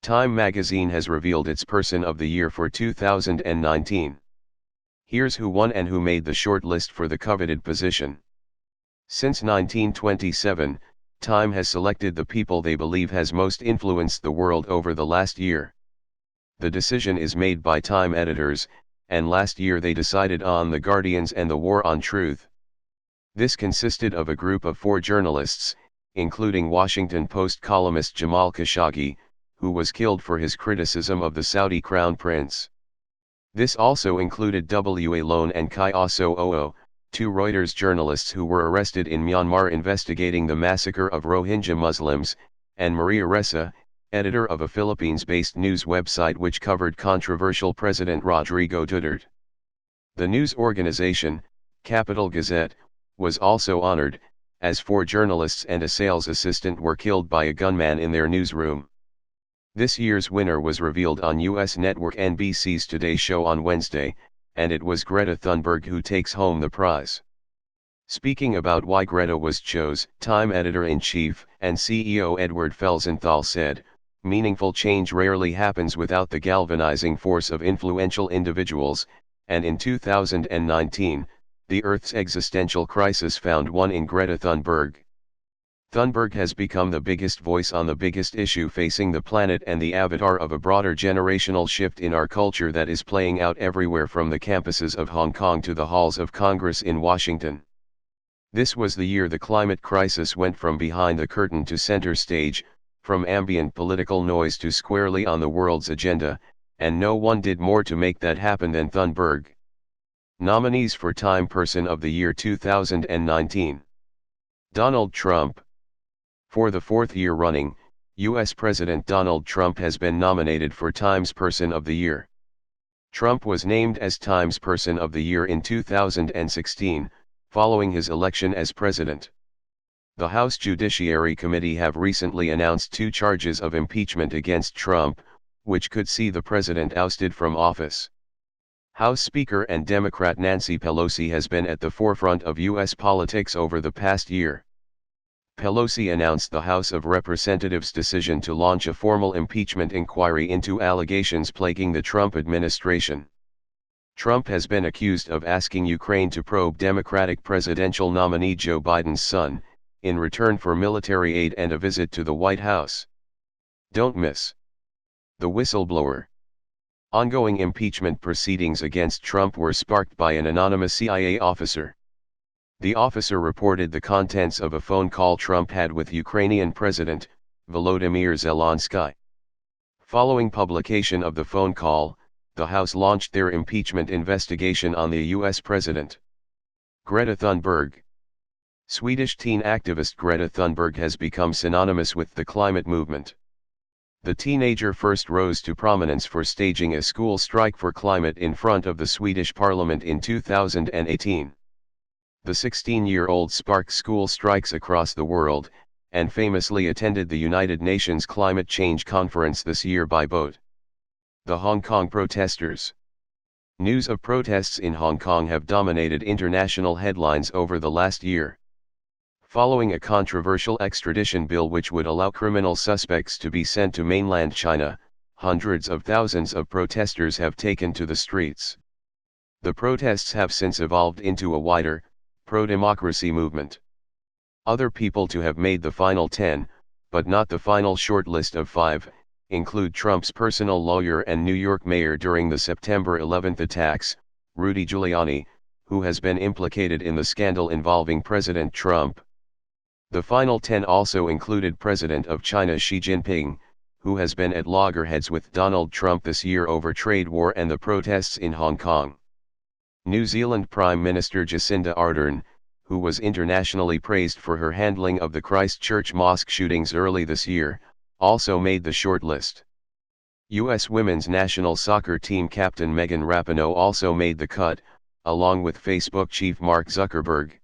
Time magazine has revealed its Person of the Year for 2019. Here's who won and who made the short list for the coveted position. Since 1927, Time has selected the people they believe has most influenced the world over the last year. The decision is made by Time editors, and last year they decided on The Guardians and the War on Truth. This consisted of a group of 4 journalists, including Washington Post columnist Jamal Khashoggi, who was killed for his criticism of the Saudi crown prince. This also included W.A. Lone and Kai Oso-Oo, 2 Reuters journalists who were arrested in Myanmar investigating the massacre of Rohingya Muslims, and Maria Ressa, editor of a Philippines-based news website which covered controversial President Rodrigo Duterte. The news organization, Capital Gazette, was also honored, as 4 journalists and a sales assistant were killed by a gunman in their newsroom. This year's winner was revealed on U.S. network NBC's Today Show on Wednesday, and it was Greta Thunberg who takes home the prize. Speaking about why Greta was chosen, Time editor-in-chief and CEO Edward Felsenthal said, "Meaningful change rarely happens without the galvanizing force of influential individuals, and in 2019, the Earth's existential crisis found one in Greta Thunberg." Thunberg has become the biggest voice on the biggest issue facing the planet and the avatar of a broader generational shift in our culture that is playing out everywhere from the campuses of Hong Kong to the halls of Congress in Washington. This was the year the climate crisis went from behind the curtain to center stage, from ambient political noise to squarely on the world's agenda, and no one did more to make that happen than Thunberg. Nominees for Time Person of the Year 2019. Donald Trump. For the 4th year running, U.S. President Donald Trump has been nominated for Time's Person of the Year. Trump was named as Time's Person of the Year in 2016, following his election as president. The House Judiciary Committee have recently announced 2 charges of impeachment against Trump, which could see the president ousted from office. House Speaker and Democrat Nancy Pelosi has been at the forefront of U.S. politics over the past year. Pelosi announced the House of Representatives' decision to launch a formal impeachment inquiry into allegations plaguing the Trump administration. Trump has been accused of asking Ukraine to probe Democratic presidential nominee Joe Biden's son, in return for military aid and a visit to the White House. Don't miss the whistleblower. Ongoing impeachment proceedings against Trump were sparked by an anonymous CIA officer. The officer reported the contents of a phone call Trump had with Ukrainian President Volodymyr Zelensky. Following publication of the phone call, the House launched their impeachment investigation on the U.S. president. Greta Thunberg. Swedish teen activist Greta Thunberg has become synonymous with the climate movement. The teenager first rose to prominence for staging a school strike for climate in front of the Swedish parliament in 2018. The 16-year-old sparked school strikes across the world, and famously attended the United Nations Climate Change Conference this year by boat. The Hong Kong protesters. News of protests in Hong Kong have dominated international headlines over the last year. Following a controversial extradition bill which would allow criminal suspects to be sent to mainland China, hundreds of thousands of protesters have taken to the streets. The protests have since evolved into a wider, pro-democracy movement. Other people to have made the final 10, but not the final short list of 5, include Trump's personal lawyer and New York mayor during the September 11 attacks, Rudy Giuliani, who has been implicated in the scandal involving President Trump. The final 10 also included President of China Xi Jinping, who has been at loggerheads with Donald Trump this year over trade war and the protests in Hong Kong. New Zealand Prime Minister Jacinda Ardern, who was internationally praised for her handling of the Christchurch mosque shootings early this year, also made the short list. U.S. women's national soccer team captain Megan Rapinoe also made the cut, along with Facebook chief Mark Zuckerberg.